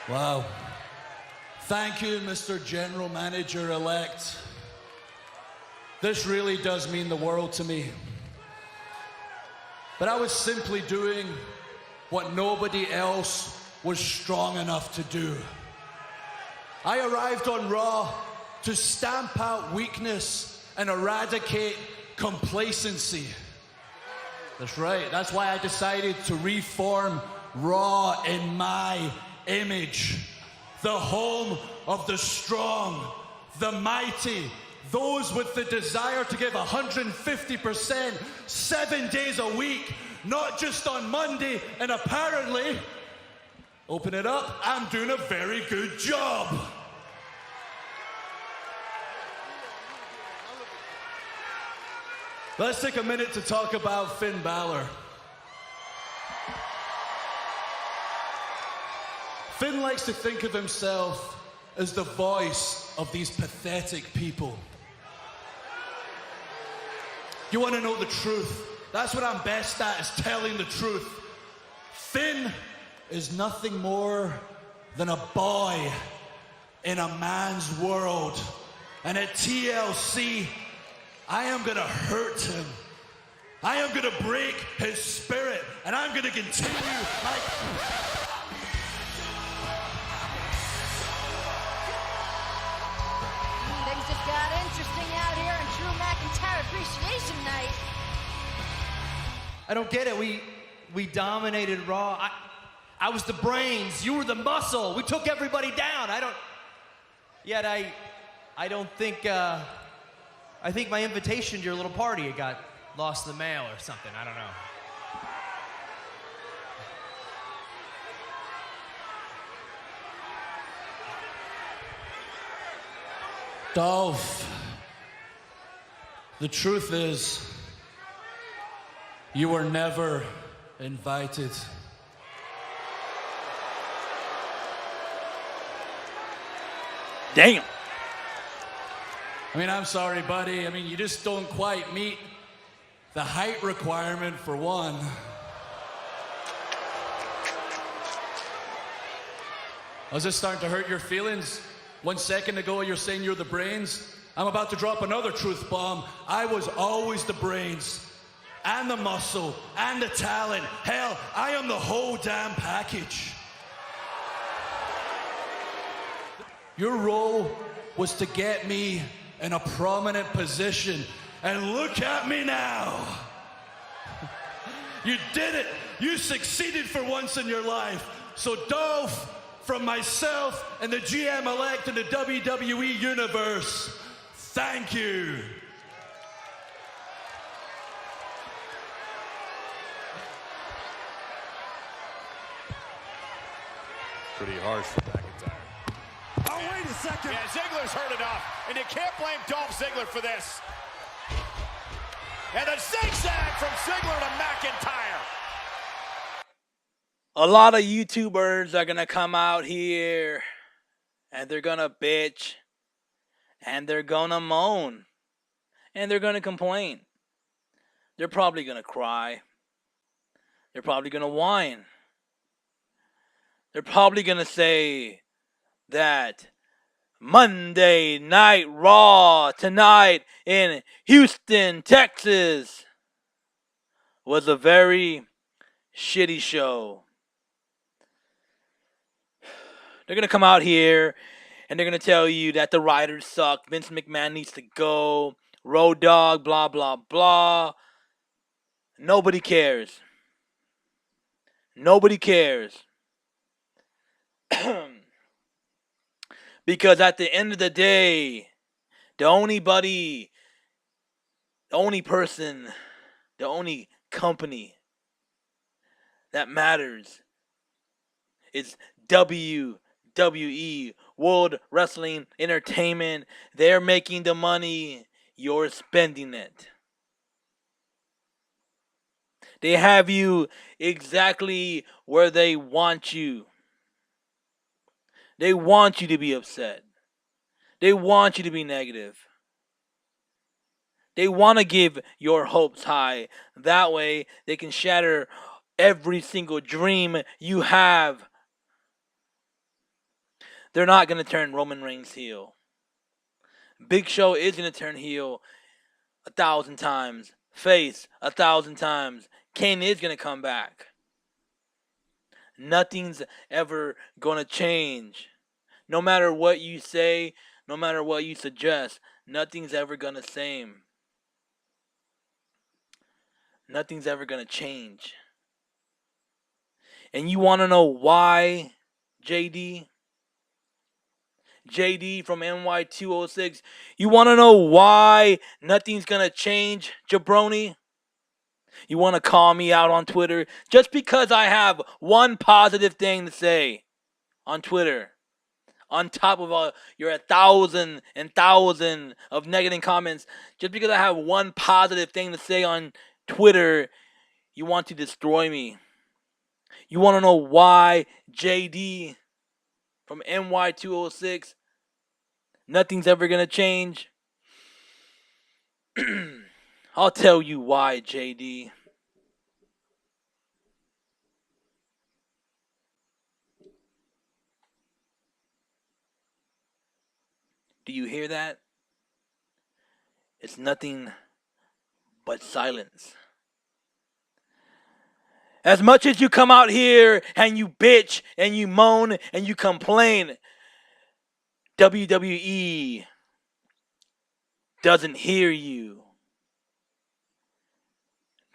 Wow. Thank you, Mr. General Manager-elect. This really does mean the world to me. But I was simply doing what nobody else was strong enough to do. I arrived on Raw to stamp out weakness and eradicate complacency. That's right. That's why I decided to reform Raw in my image. The home of the strong, the mighty, those with the desire to give 150% 7 days a week, not just on Monday, and apparently, open it up, I'm doing a very good job. Let's take a minute to talk about Finn Balor. Finn likes to think of himself as the voice of these pathetic people. You want to know the truth? That's what I'm best at, is telling the truth. Finn is nothing more than a boy in a man's world. And at TLC, I am gonna hurt him. I am gonna break his spirit, and I'm gonna continue like... Things just got interesting out here on Drew McIntyre Appreciation Night. I don't get it. We dominated Raw. I was the brains. You were the muscle. We took everybody down. Yet I don't think. I think my invitation to your little party got lost in the mail or something. I don't know. Dolph, the truth is, you were never invited. Damn. I mean, I'm sorry, buddy. I mean, you just don't quite meet the height requirement for one. Was this starting to hurt your feelings? 1 second ago, you're saying you're the brains. I'm about to drop another truth bomb. I was always the brains, and the muscle, and the talent. Hell, I am the whole damn package. Your role was to get me in a prominent position, and look at me now. You did it. You succeeded for once in your life. So Dolph, from myself and the GM-elect in the WWE Universe, thank you. Pretty harsh for McIntyre. Oh, wait a second. Yeah, Ziggler's hurt enough, and you can't blame Dolph Ziggler for this. And a zigzag from Ziggler to McIntyre. A lot of YouTubers are going to come out here and they're going to bitch and they're going to moan and they're going to complain. They're probably going to cry. They're probably going to whine. They're probably going to say that Monday Night Raw tonight in Houston, Texas was a very shitty show. They're going to come out here and they're going to tell you that the writers suck. Vince McMahon needs to go. Road Dogg, blah, blah, blah. Nobody cares. Nobody cares. Because at the end of the day, the only person, the only company that matters is WWE, World Wrestling Entertainment. They're making the money. You're spending it. They have you exactly where they want you. They want you to be upset. They want you to be negative. They want to give your hopes high. That way, they can shatter every single dream you have. they're not going to turn Roman Reigns heel. Big Show is going to turn heel 1,000 times. Face 1,000 times. Kane is going to come back. Nothing's ever going to change. No matter what you say, no matter what you suggest, nothing's ever going to same. Nothing's ever going to change. And you want to know why, JD? JD from NY206. You want to know why nothing's going to change, jabroni? You want to call me out on Twitter just because I have one positive thing to say on Twitter. On top of all your 1,000 and 1,000 of negative comments, just because I have one positive thing to say on Twitter, you want to destroy me. You want to know why, JD from NY206, nothing's ever going to change? I'll tell you why, JD. Do you hear that? It's nothing but silence. As much as you come out here and you bitch and you moan and you complain, WWE doesn't hear you.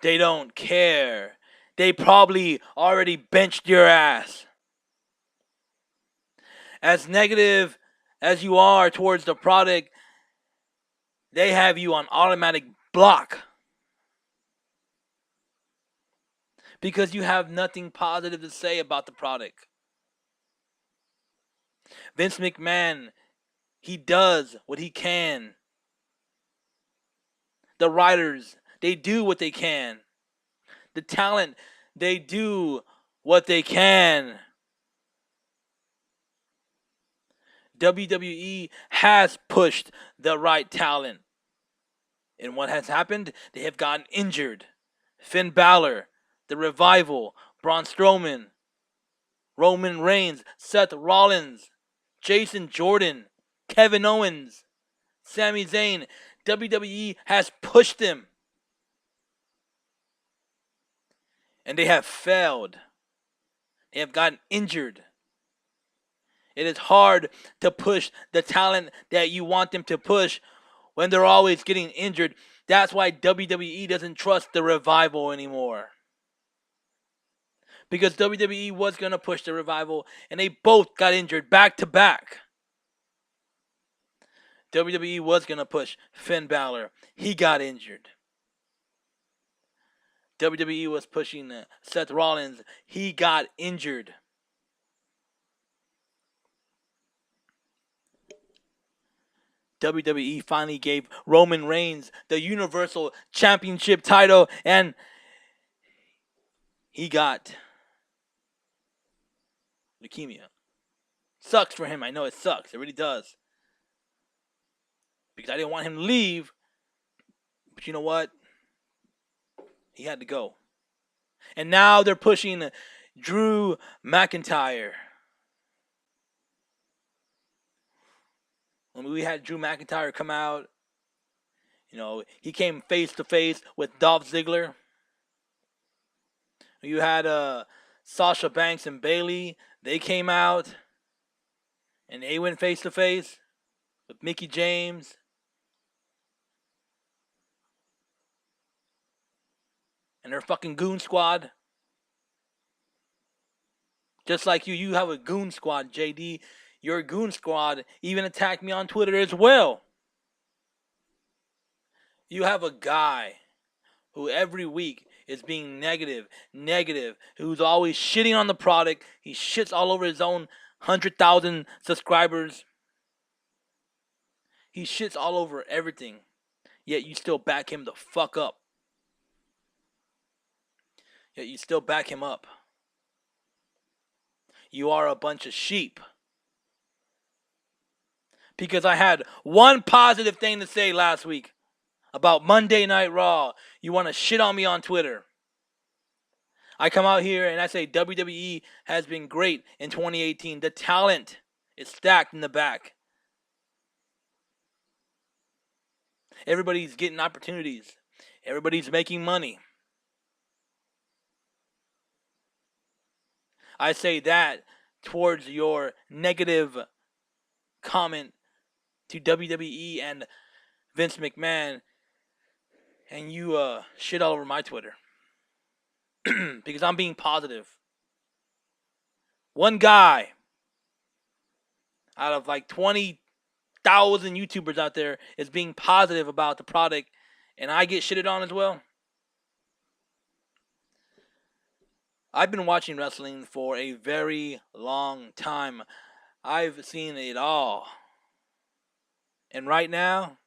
They don't care. They probably already benched your ass. As negative as you are towards the product, they have you on automatic block. Because you have nothing positive to say about the product. Vince McMahon, he does what he can. The writers, they do what they can. The talent, they do what they can. WWE has pushed the right talent. And what has happened? They have gotten injured. Finn Balor, The Revival, Braun Strowman, Roman Reigns, Seth Rollins, Jason Jordan, Kevin Owens, Sami Zayn. WWE has pushed them. And they have failed. They have gotten injured. It is hard to push the talent that you want them to push when they're always getting injured. That's why WWE doesn't trust the Revival anymore. Because WWE was going to push the Revival and they both got injured back to back. WWE was going to push Finn Balor. He got injured. WWE was pushing Seth Rollins. He got injured. WWE finally gave Roman Reigns the Universal Championship title, and he got leukemia. Sucks for him. I know it sucks. It really does. Because I didn't want him to leave. But you know what? He had to go. And now they're pushing Drew McIntyre. When we had Drew McIntyre come out, you know, he came face to face with Dolph Ziggler. You had Sasha Banks and Bayley. They came out and they went face to face with Mickie James. And their fucking goon squad. Just like you have a goon squad, JD. Your goon squad even attacked me on Twitter as well. You have a guy who every week is being negative, who's always shitting on the product. He shits all over his own 100,000 subscribers. He shits all over everything. Yet you still back him the fuck up. Yet you still back him up. You are a bunch of sheep. Because I had one positive thing to say last week about Monday Night Raw. You want to shit on me on Twitter. I come out here and I say WWE has been great in 2018. The talent It's stacked in the back. Everybody's getting opportunities. Everybody's making money. I say that towards your negative comment to WWE and Vince McMahon, and you shit all over my Twitter. Because I'm being positive. One guy out of like 20,000 YouTubers out there is being positive about the product, and I get shitted on as well. I've been watching wrestling for a very long time. I've seen it all. And right now,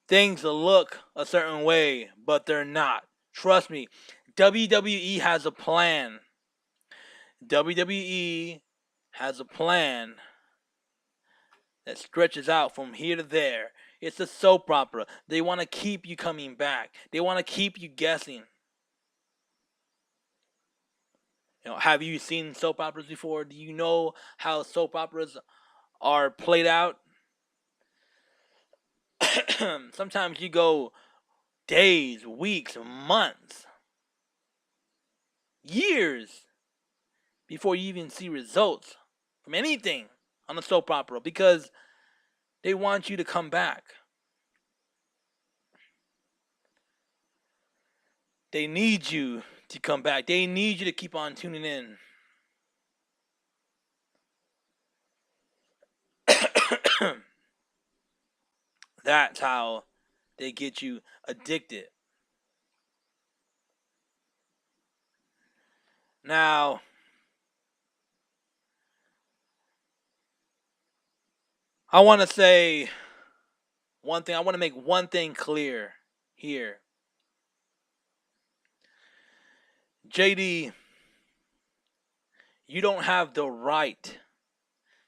things look a certain way, but they're not. Trust me, WWE has a plan. WWE has a plan that stretches out from here to there. It's a soap opera. They want to keep you coming back. They want to keep you guessing. Have you seen soap operas before? Do you know how soap operas are played out? Sometimes you go days, weeks, months, years before you even see results from anything on a soap opera because they want you to come back. They need you to come back. They need you to keep on tuning in. That's how they get you addicted. Now, I want to say one thing. I want to make one thing clear here. JD, you don't have the right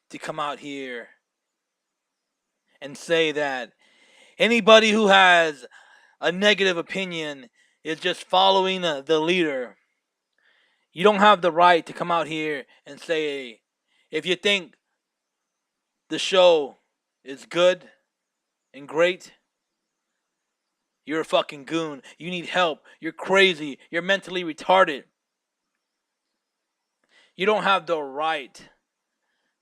to come out here and say that anybody who has a negative opinion is just following the leader. You don't have the right to come out here and say, if you think the show is good and great, you're a fucking goon. You need help. You're crazy. You're mentally retarded. You don't have the right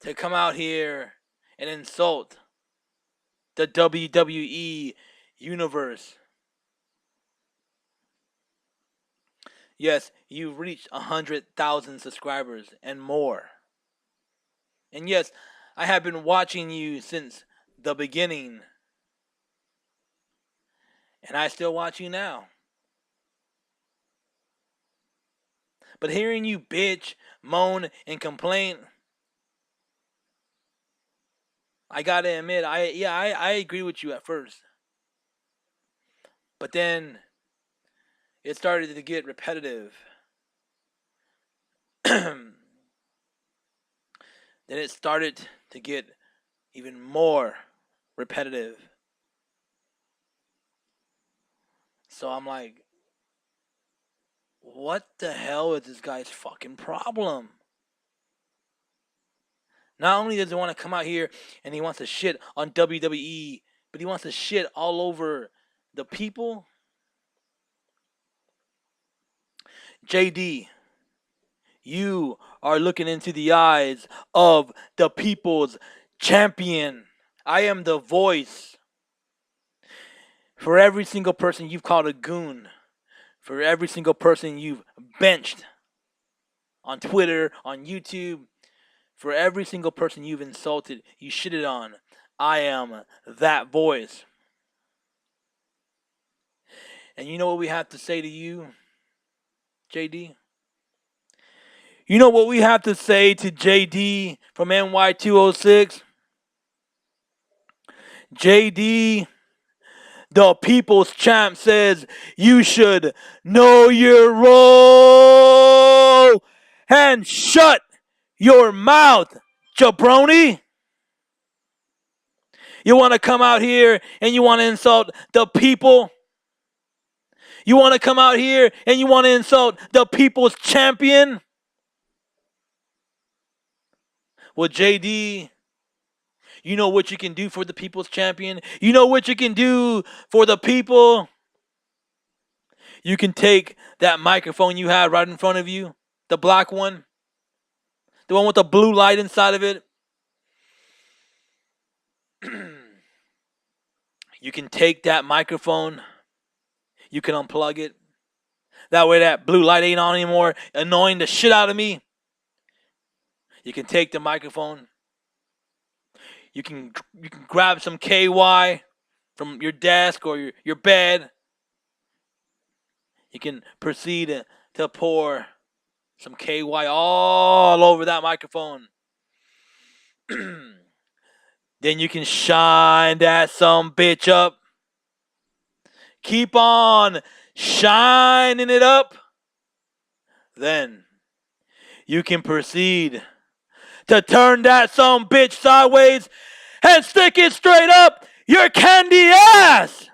to come out here and insult the WWE universe. Yes, you've reached 100,000 subscribers and more. And yes, I have been watching you since the beginning. And I still watch you now. But hearing you bitch, moan, and complain, I gotta admit, I agree with you at first. But then it started to get repetitive. Then it started to get even more repetitive. So I'm like, what the hell is this guy's fucking problem? Not only does he want to come out here and he wants to shit on WWE, but he wants to shit all over the people. JD, you are looking into the eyes of the people's champion. I am the voice for every single person you've called a goon, for every single person you've benched on Twitter, on YouTube, for every single person you've insulted, you shitted on. I am that voice. And you know what we have to say to you, JD? You know what we have to say to JD from NY206? JD, the people's champ, says you should know your role and shut your mouth, jabroni. You want to come out here and you want to insult the people? You want to come out here and you want to insult the people's champion? Well, JD, you know what you can do for the people's champion? You know what you can do for the people? You can take that microphone you have right in front of you, the black one, the one with the blue light inside of it. You can take that microphone, you can unplug it. That way that blue light ain't on anymore, annoying the shit out of me. You can take the microphone. You can grab some KY from your desk or your bed. You can proceed to pour some KY all over that microphone. Then you can shine that some bitch up. Keep on shining it up. Then you can proceed to turn that some bitch sideways and stick it straight up your candy ass.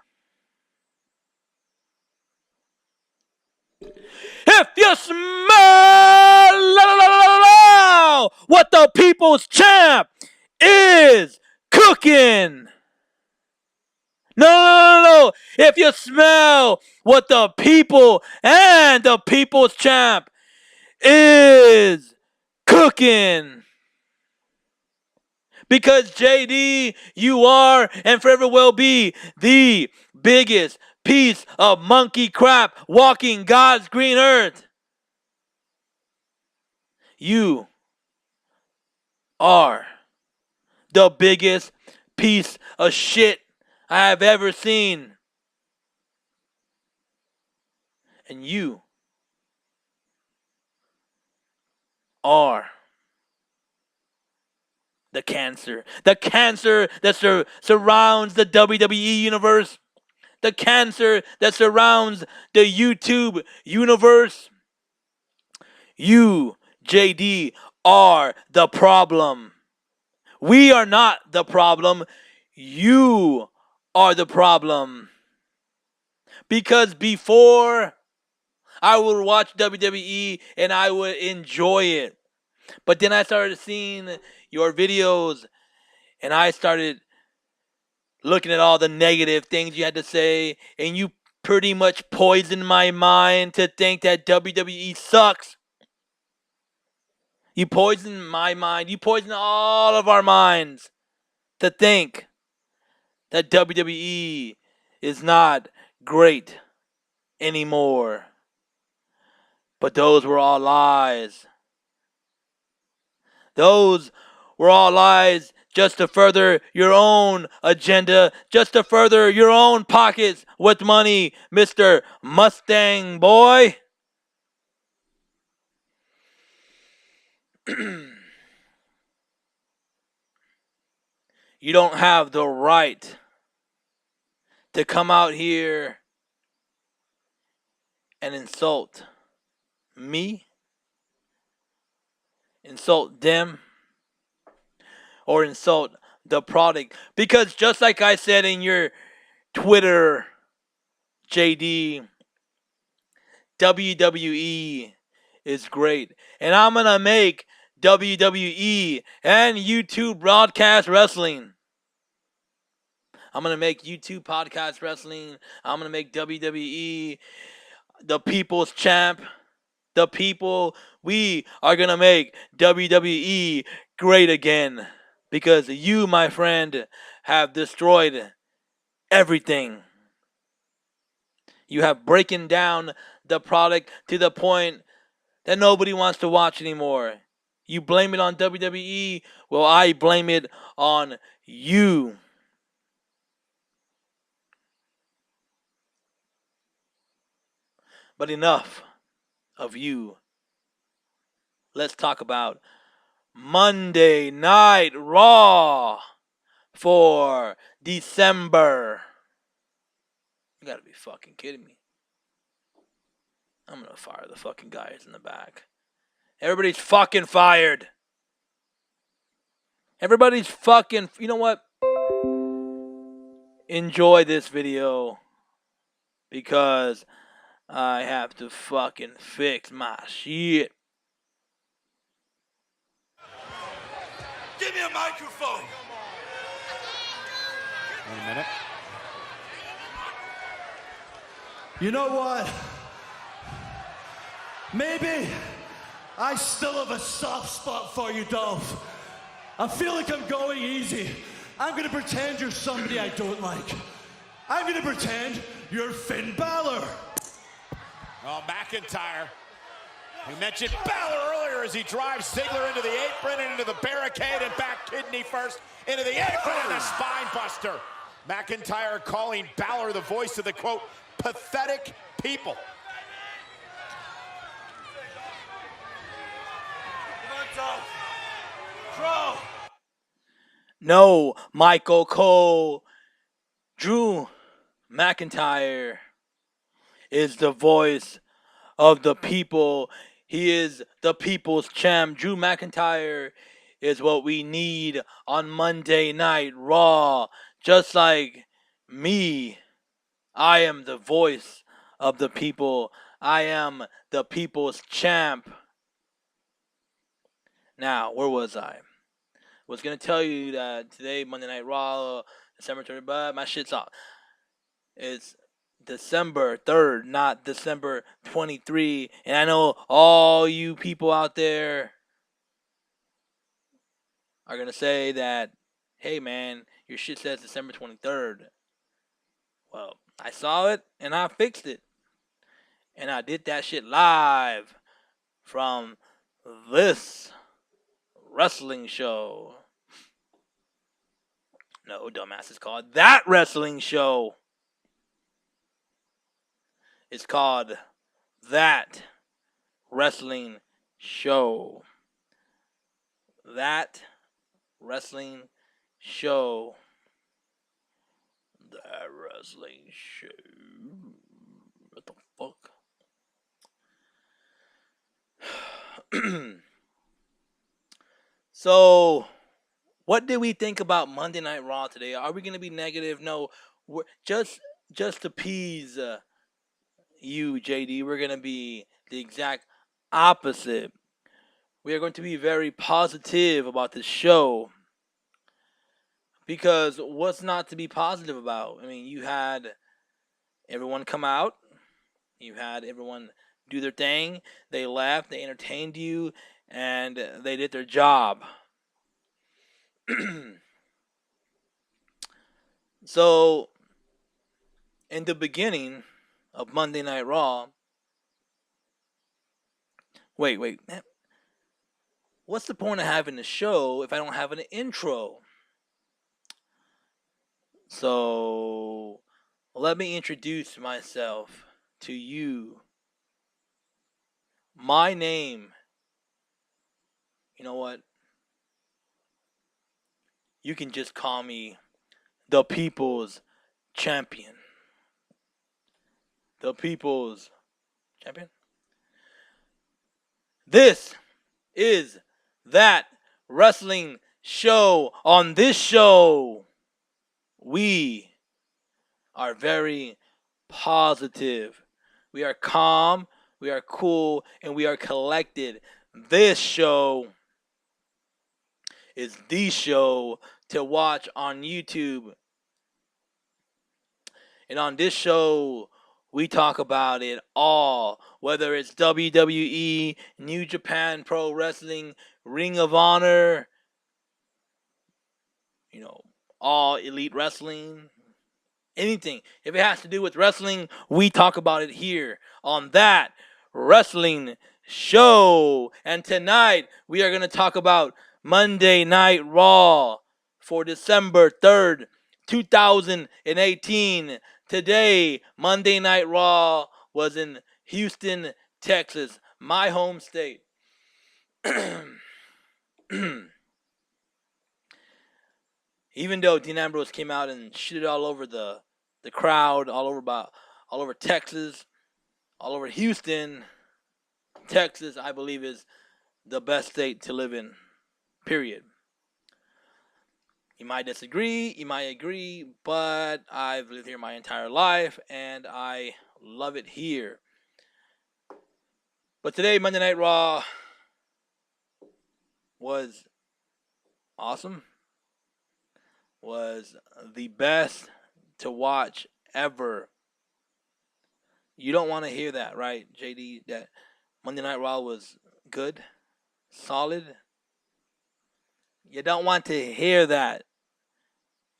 If you smell what the people's champ is cooking. No. If you smell what the people and the people's champ is cooking. Because JD, you are and forever will be the biggest piece of monkey crap walking God's green earth. You are the biggest piece of shit I have ever seen. And you are the cancer. The cancer that surrounds the WWE universe. The cancer that surrounds the YouTube universe. You, JD, are the problem. We are not the problem. You are the problem. Because before, I would watch WWE and I would enjoy it. But then I started seeing your videos and I started looking at all the negative things you had to say, and you pretty much poisoned my mind to think that WWE sucks. You poisoned my mind. You poisoned all of our minds to think that WWE is not great anymore. But those were all lies. Those were all lies just to further your own agenda, just to further your own pockets with money, Mr. Mustang boy. You don't have the right to come out here and insult me, insult them, or insult the product. Because just like I said in your Twitter, JD, WWE is great. And I'm going to make WWE and YouTube broadcast wrestling. I'm going to make YouTube podcast wrestling. I'm going to make WWE the people's champ. The people, we are going to make WWE great again. Because you, my friend, have destroyed everything. You have broken down the product to the point that nobody wants to watch anymore. You blame it on WWE. Well, I blame it on you. But enough of you. Let's talk about Monday Night Raw for December. You gotta be fucking kidding me. I'm gonna fire the fucking guys in the back. Everybody's fucking fired. Everybody's fucking... You know what? Enjoy this video. Because I have to fucking fix my shit. me a microphone. In a minute. You know what? Maybe I still have a soft spot for you, Dolph. I feel like I'm going easy. I'm gonna pretend you're somebody I don't like. I'm gonna pretend you're Finn Balor. Oh, McIntyre. We mentioned Balor earlier as he drives Ziggler into the apron and into the barricade and back kidney first into the apron and the spine buster. McIntyre calling Balor the voice of the, quote, pathetic people. No, Michael Cole. Drew McIntyre is the voice of the people. He is the people's champ. Drew McIntyre is what we need on Monday Night Raw. Just like me, I am the voice of the people. I am the people's champ. Now, where was I? Was going to tell you that today, Monday Night Raw, December 30th, but my shit's off. It's December 3rd, not December 23. And I know all you people out there are going to say that, hey, man, your shit says December 23rd. Well, I saw it, and I fixed it. And I did that shit live from this wrestling show. No, dumbass, it's called That Wrestling Show. It's called That Wrestling Show. That Wrestling Show. That Wrestling Show. What the fuck? So, what did we think about Monday Night Raw today? Are we going to be negative? No, just to appease you, JD. We're going to be the exact opposite. We are going to be very positive about this show. Because what's not to be positive about? I mean, you had everyone come out. You had everyone do their thing. They laughed. They entertained you. And they did their job. So, in the beginning of Monday Night Raw, wait. What's the point of having the show if I don't have an intro? So, let me introduce myself to you. My name, you know what? You can just call me the People's Champion. The People's Champion? This is That Wrestling Show. On this show, we are very positive. We are calm, we are cool, and we are collected. This show is the show to watch on YouTube. And on this show, we talk about it all. Whether it's WWE, New Japan Pro Wrestling, Ring of Honor, All Elite Wrestling, anything. If it has to do with wrestling, we talk about it here on That Wrestling Show. And tonight, we are going to talk about Monday Night Raw for December 3rd, 2018. Today, Monday Night Raw was in Houston, Texas, my home state. Even though Dean Ambrose came out and shitted all over the crowd, all over Texas, all over Houston, Texas, I believe, is the best state to live in, period. You might disagree, you might agree, but I've lived here my entire life, and I love it here. But today, Monday Night Raw was awesome. Was the best to watch ever. You don't want to hear that, right, JD? That Monday Night Raw was good, solid. You don't want to hear that.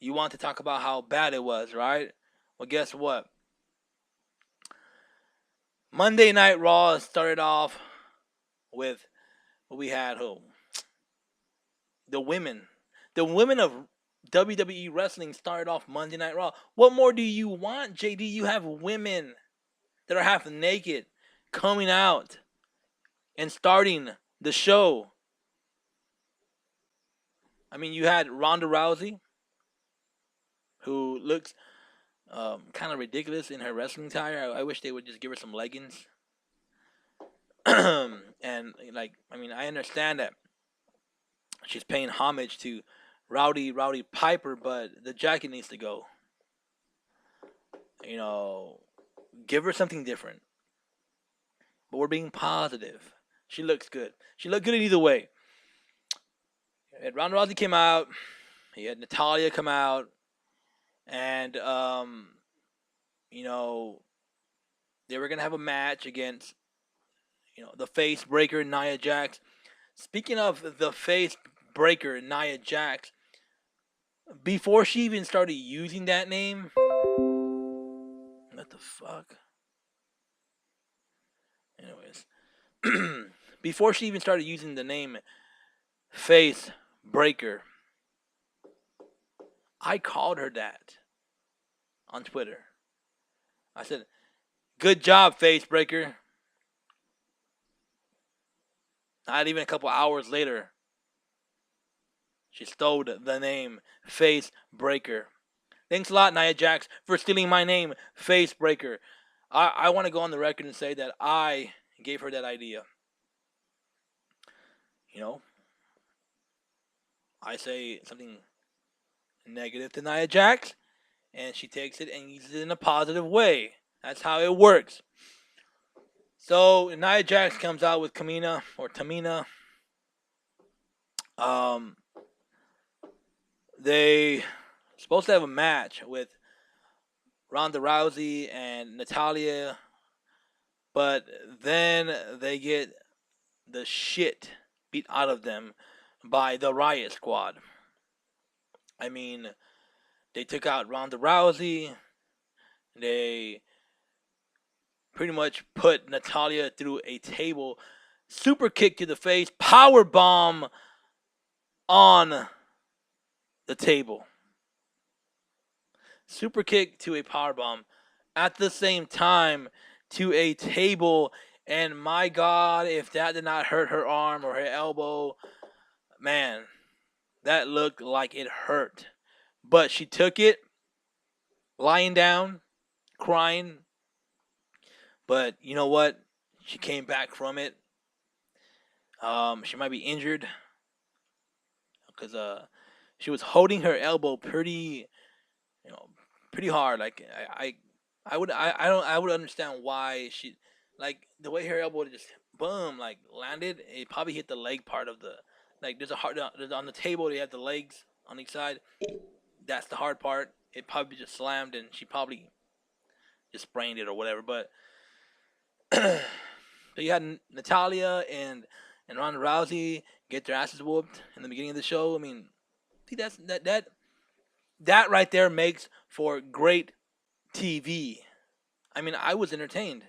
You want to talk about how bad it was, right? Well, guess what? Monday Night Raw started off with what we had. Who? The women. The women of WWE Wrestling started off Monday Night Raw. What more do you want, JD? You have women that are half naked coming out and starting the show. I mean, you had Ronda Rousey, who looks kind of ridiculous in her wrestling attire. I wish they would just give her some leggings. And, like, I mean, I understand that she's paying homage to Rowdy Piper, but the jacket needs to go. You know, give her something different. But we're being positive. She looks good. She looked good in either way. And Ronda Rousey came out. He had Natalya come out. And, you know, they were going to have a match against, you know, the face breaker, Nia Jax. Speaking of the face breaker, Nia Jax, before she even started using that name, what the fuck? Anyways, before she even started using the name face breaker, I called her that on Twitter. I said, "Good job, face breaker." Not even a couple hours later, she stole the name Face Breaker. Thanks a lot, Nia Jax, for stealing my name, Face Breaker. I want to go on the record and say that I gave her that idea. You know, I say something negative to Nia Jax, and she takes it and uses it in a positive way. That's how it works. So Nia Jax comes out with Tamina. They supposed to have a match with Ronda Rousey and Natalya, but then they get the shit beat out of them by the Riot Squad. I mean, they took out Ronda Rousey. They pretty much put Natalya through a table, super kick to the face, power bomb on the table. Super kick to a power bomb at the same time to a table, and my God, if that did not hurt her arm or her elbow, man, that looked like it hurt. But she took it, lying down, crying. But you know what? She came back from it. She might be injured because she was holding her elbow pretty hard. Like I would understand why she, like, the way her elbow just boom, like, landed. It probably hit the leg part of the, like, there's on the table. They have the legs on each side. That's the hard part. It probably just slammed, and she probably just sprained it or whatever. But so you had Natalya and Ronda Rousey get their asses whooped in the beginning of the show. I mean, see, that right there makes for great TV. I mean, I was entertained.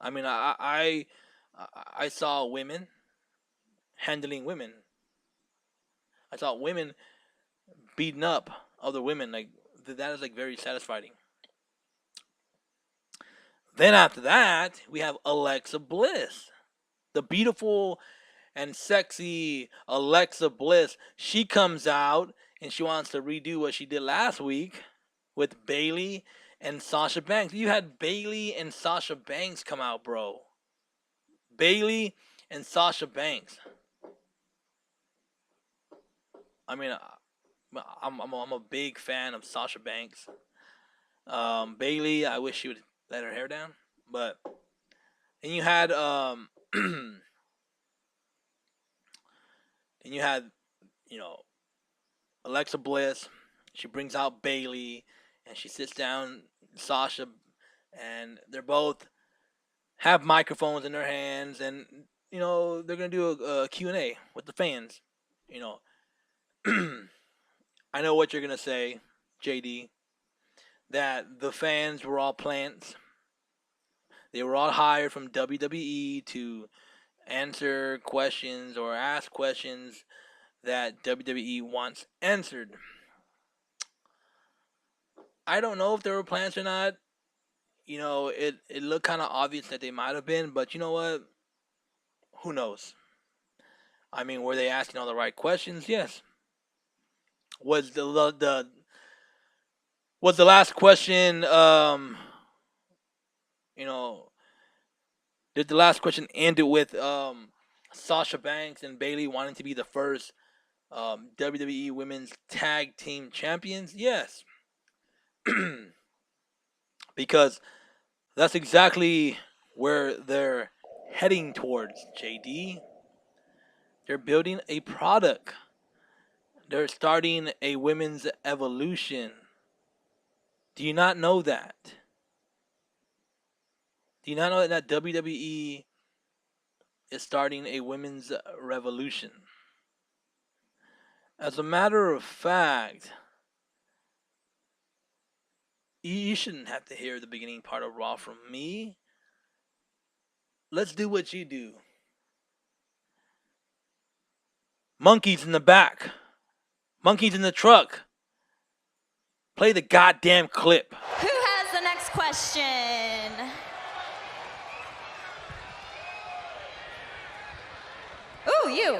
I mean, I saw women handling women. I saw women beating up other women. Like, that is, like, very satisfying. Then after that, we have Alexa Bliss. The beautiful and sexy Alexa Bliss. She comes out and she wants to redo what she did last week with Bayley and Sasha Banks. You had Bayley and Sasha Banks come out, bro. Bayley and Sasha Banks. I mean, I'm a big fan of Sasha Banks. Bayley, I wish she would let her hair down, but then you had you know, Alexa Bliss, she brings out Bailey, and she sits down Sasha, and they're both have microphones in their hands, and they're gonna do a Q&A with the fans. You know, I know what you're gonna say, JD, that the fans were all plants. They were all hired from WWE to answer questions or ask questions that WWE wants answered. I don't know if they were plants or not. It looked kind of obvious that they might have been, but you know what? Who knows? I mean, were they asking all the right questions? Yes. Was the last question? Did the last question end with Sasha Banks and Bailey wanting to be the first WWE Women's Tag Team Champions? Yes. Because that's exactly where they're heading towards, JD. They're building a product. They're starting a women's evolution. Do you not know that? Do you not know that WWE is starting a women's revolution? As a matter of fact, you shouldn't have to hear the beginning part of Raw from me. Let's do what you do. Monkeys in the back. Monkeys in the truck. Play the goddamn clip. Who has the next question? Ooh, you.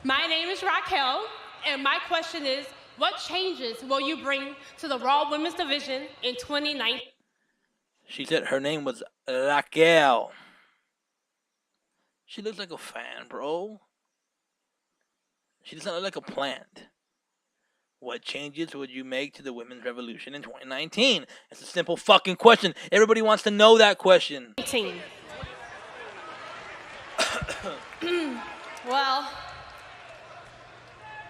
My name is Raquel, and my question is, what changes will you bring to the Raw Women's Division in 2019? She said her name was Raquel. She looks like a fan, bro. She doesn't look like a plant. What changes would you make to the women's revolution in 2019? It's a simple fucking question. Everybody wants to know that question. Well,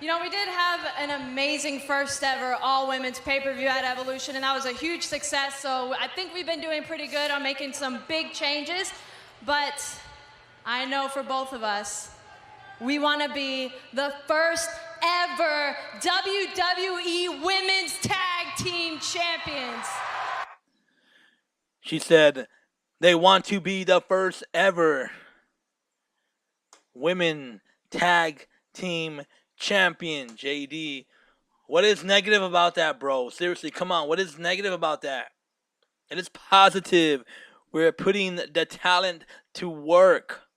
we did have an amazing first ever all-women's pay-per-view at Evolution, and that was a huge success, so I think we've been doing pretty good on making some big changes, but I know for both of us, we want to be the first ever WWE Women's Tag Team Champions. She said they want to be the first ever Women Tag Team Champion, JD. What is negative about that, bro? Seriously, come on. What is negative about that? It is positive. We're putting the talent to work.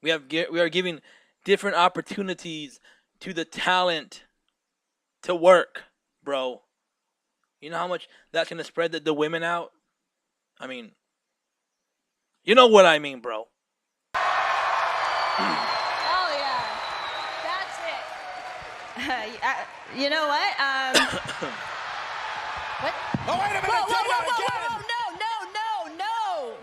We are giving different opportunities to the talent to work, bro. You know how much that's going to spread the women out? I mean, you know what I mean, bro. Oh, yeah. That's it. You know what? What? Oh, wait a minute. Whoa, Take whoa, that whoa, again. whoa, whoa, no.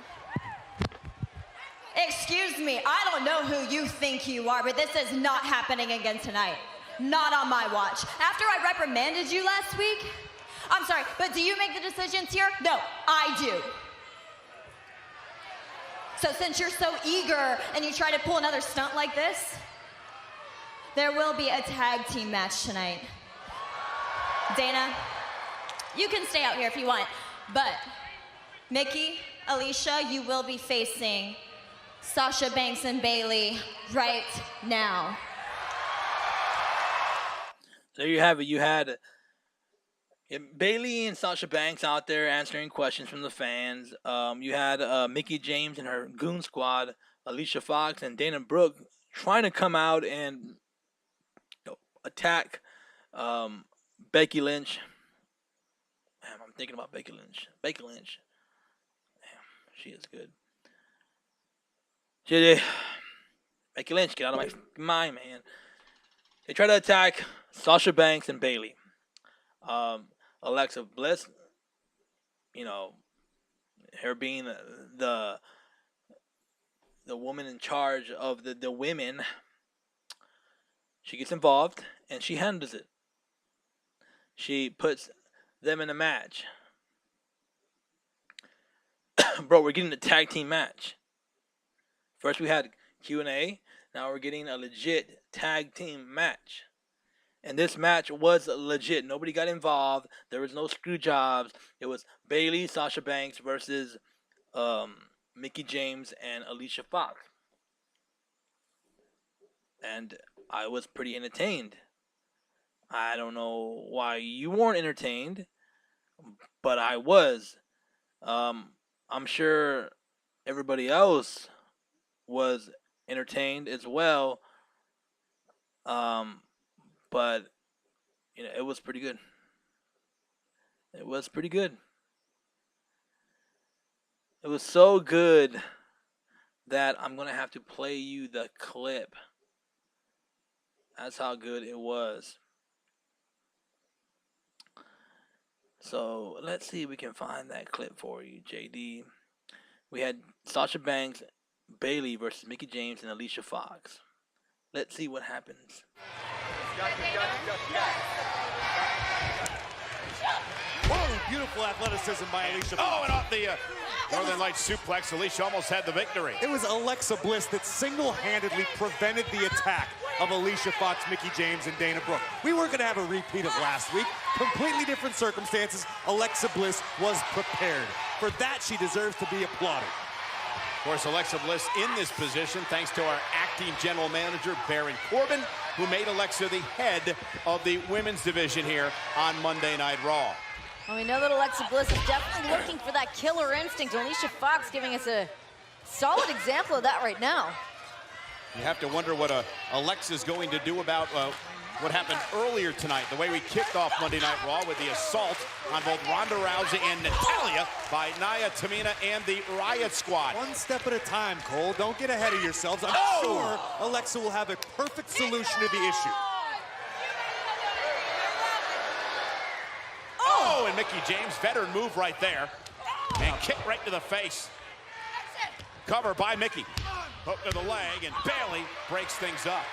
Excuse me, I don't know who you think you are, but this is not happening again tonight. Not on my watch. After I reprimanded you last week, I'm sorry, but do you make the decisions here? No, I do. So since you're so eager and you try to pull another stunt like this, there will be a tag team match tonight. Dana, you can stay out here if you want, but Mickey, Alicia, you will be facing Sasha Banks and Bailey right now. There you have it. You had Bailey and Sasha Banks out there answering questions from the fans. You had Mickie James and her goon squad, Alicia Fox and Dana Brooke, trying to come out and attack Becky Lynch. Damn, I'm thinking about Becky Lynch. Becky Lynch. Damn, she is good. Becky Lynch, get out of my mind, man. They try to attack Sasha Banks and Bailey. Alexa Bliss, her being the woman in charge of the women, She gets involved and she handles it. She puts them in a match. Bro, we're getting a tag team match. First we had Q&A. Now we're getting a legit tag team match. And this match was legit. Nobody got involved. There was no screw jobs. It was Bayley, Sasha Banks versus Mickie James and Alicia Fox. And I was pretty entertained. I don't know why you weren't entertained, but I was. I'm sure everybody else was entertained as well. But it was pretty good. It was pretty good. It was so good that I'm gonna have to play you the clip. That's how good it was. So let's see if we can find that clip for you, JD. We had Sasha Banks, Bayley versus Mickie James and Alicia Fox. Let's see what happens. Whoa, beautiful athleticism by Alicia. Oh, and off the Northern Lights suplex, Alicia almost had the victory. It was Alexa Bliss that single-handedly prevented the attack of Alicia Fox, Mickie James, and Dana Brooke. We weren't going to have a repeat of last week. Completely different circumstances. Alexa Bliss was prepared. For that, she deserves to be applauded. Of course, Alexa Bliss in this position thanks to our acting general manager, Baron Corbin, who made Alexa the head of the women's division here on Monday Night Raw. Well, we know that Alexa Bliss is definitely looking for that killer instinct. Alicia Fox giving us a solid example of that right now. You have to wonder what Alexa's going to do about what happened earlier tonight, the way we kicked off Monday Night Raw with the assault on both Ronda Rousey and Natalya by Nia, Tamina, and the Riot Squad. One step at a time, Cole. Don't get ahead of yourselves. I'm sure Alexa will have a perfect solution to the issue. Oh, and Mickie James, veteran move right there. And kick right to the face. Cover by Mickie. Hook to the leg, and Bayley breaks things up.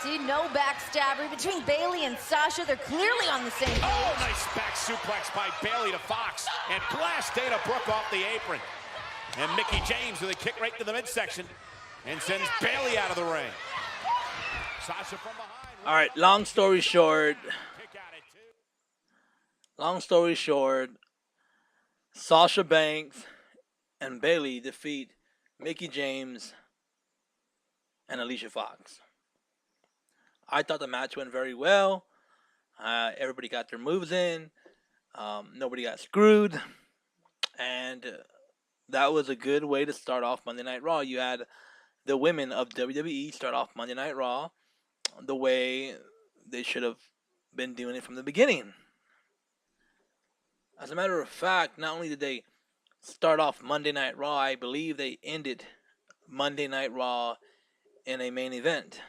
See, no backstabbery between Bayley and Sasha. They're clearly on the same page. Oh, nice back suplex by Bayley to Fox. And blast Dana Brooke off the apron. And Mickie James with a kick right to the midsection. And sends Bayley out of the ring. Sasha from behind. All right, long story short. Sasha Banks and Bayley defeat Mickie James and Alicia Fox. I thought the match went very well. Everybody got their moves in. Nobody got screwed. And that was a good way to start off Monday Night Raw. You had the women of WWE start off Monday Night Raw the way they should have been doing it from the beginning. As a matter of fact, not only did they start off Monday Night Raw, I believe they ended Monday Night Raw in a main event.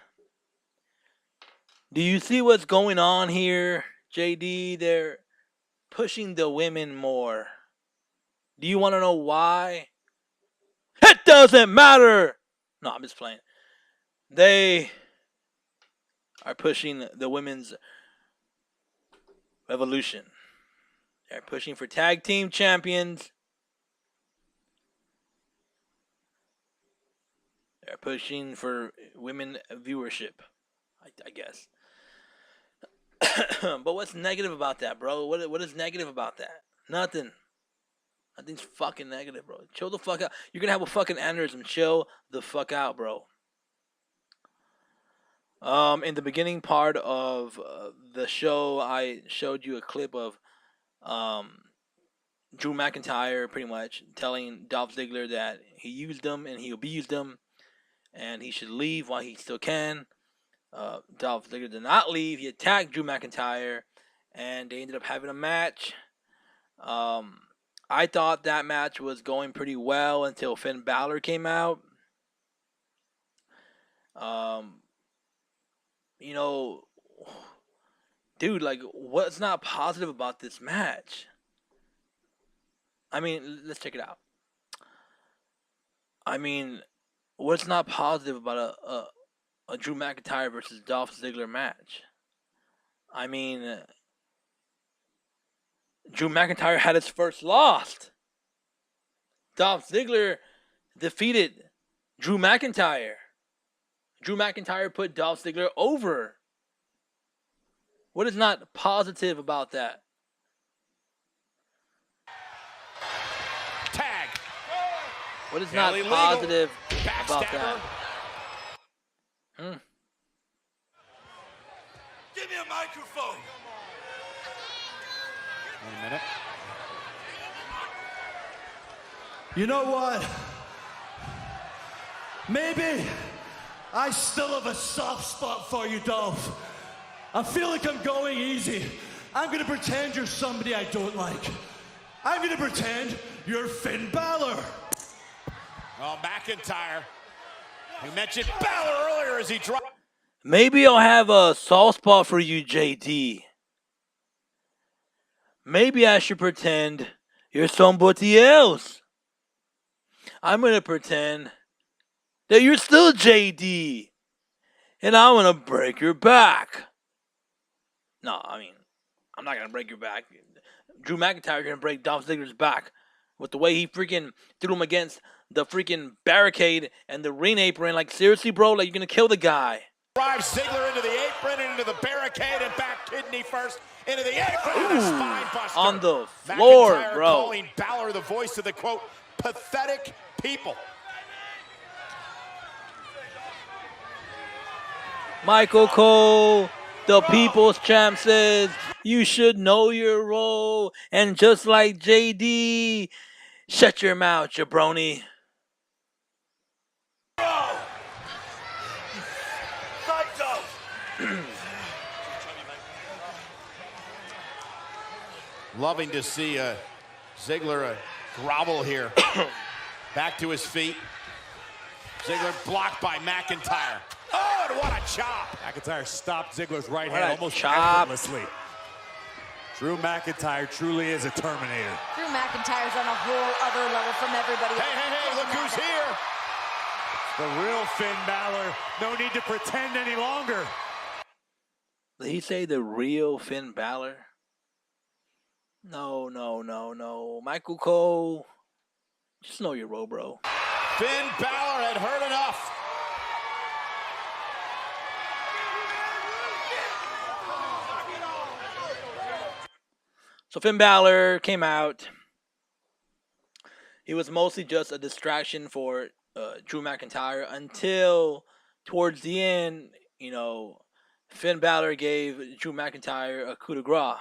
Do you see what's going on here, JD? They're pushing the women more. Do you want to know why? It doesn't matter! No, I'm just playing. They are pushing the women's revolution. They're pushing for tag team champions. They're pushing for women viewership, I guess. But what's negative about that, bro? What is negative about that? Nothing. Nothing's fucking negative, bro. Chill the fuck out. You're gonna have a fucking aneurysm. Chill the fuck out, bro. In the beginning part of the show, I showed you a clip of Drew McIntyre pretty much telling Dolph Ziggler that he used him and he abused him and he should leave while he still can. Dolph Ziggler did not leave. He attacked Drew McIntyre and they ended up having a match. I thought that match was going pretty well until Finn Balor came out. You know, dude, like, what's not positive about this match? I mean, let's check it out. I mean, what's not positive about a Drew McIntyre versus Dolph Ziggler match. I mean, Drew McIntyre had his first loss. Dolph Ziggler defeated Drew McIntyre. Drew McIntyre put Dolph Ziggler over. What is not positive about that? Tag. What is not Illegal. positive about Backstabber. that? Give me a microphone. Wait a minute. You know what? Maybe I still have a soft spot for you, Dolph. I feel like I'm going easy. I'm gonna pretend you're somebody I don't like. I'm gonna pretend you're Finn Balor. Oh, McIntyre. We mentioned Balor earlier as he dropped. Maybe I'll have a soft spot for you, JD. Maybe I should pretend you're somebody else. I'm going to pretend that you're still JD. And I'm going to break your back. No, I mean, I'm not going to break your back. Drew McIntyre going to break Dolph Ziggler's back with the way he freaking threw him against the freaking barricade and the ring apron. Like, seriously, bro? Like, you're going to kill the guy. Drives Ziggler into the apron and into the barricade and back kidney first into the apron and a spine buster. On the floor, McIntyre bro. calling Balor the voice of the, quote, pathetic people. Michael Cole, the People's Champ, says you should know your role. And just like JD, shut your mouth, jabroni. Loving to see Ziggler grovel here. Back to his feet. Ziggler blocked by McIntyre. Oh, and what a chop. McIntyre stopped Ziggler's right What hand a almost chop. effortlessly. Drew McIntyre truly is a Terminator. Drew McIntyre's on a whole other level from everybody else. Hey, look who's here. The real Finn Balor. No need to pretend any longer. Did he say the real Finn Balor? No. Michael Cole, just know your role, bro. Finn Balor had heard enough. So Finn Balor came out. He was mostly just a distraction for Drew McIntyre until towards the end, Finn Balor gave Drew McIntyre a coup de grace.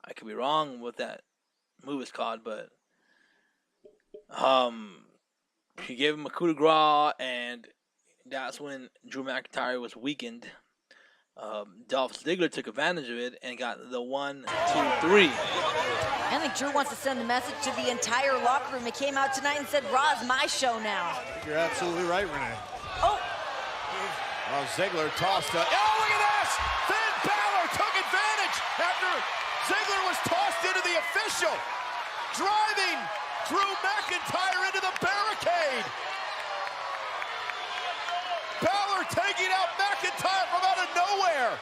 I could be wrong what that move is called, but he gave him a coup de grace, and that's when Drew McIntyre was weakened. Dolph Ziggler took advantage of it and got the 1, 2, 3. I think Drew wants to send a message to the entire locker room. He came out tonight and said, Raw's my show now. You're absolutely right, Renee. Oh, Oh, Ziggler tossed up. Oh, look at this! Finn Balor took advantage after Ziggler was tossed into the official, driving Drew McIntyre into the barricade. Balor taking out McIntyre from out of nowhere.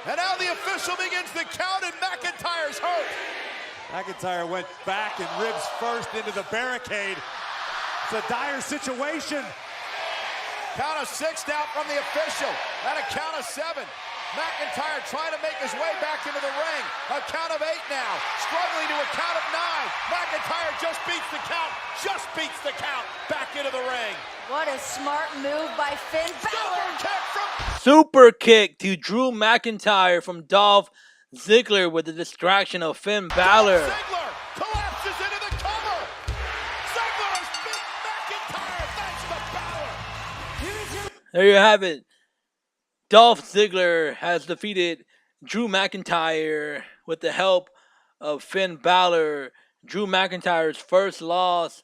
And now the official begins to count, and McIntyre's hurt. McIntyre went back and ribs first into the barricade. It's a dire situation. Count of 6 now from the official. And a count of 7. McIntyre trying to make his way back into the ring. A count of 8 now. Struggling to a count of 9. McIntyre just beats the count. Just beats the count. Back into the ring. what a smart move by Finn Balor. Super kick from Super kick to Drew McIntyre from Dolph Ziggler with the distraction of Finn Balor. Ziggler collapses into the cover. Ziggler has beat McIntyre thanks to Balor. There you have it. Dolph Ziggler has defeated Drew McIntyre with the help of Finn Balor. Drew McIntyre's first loss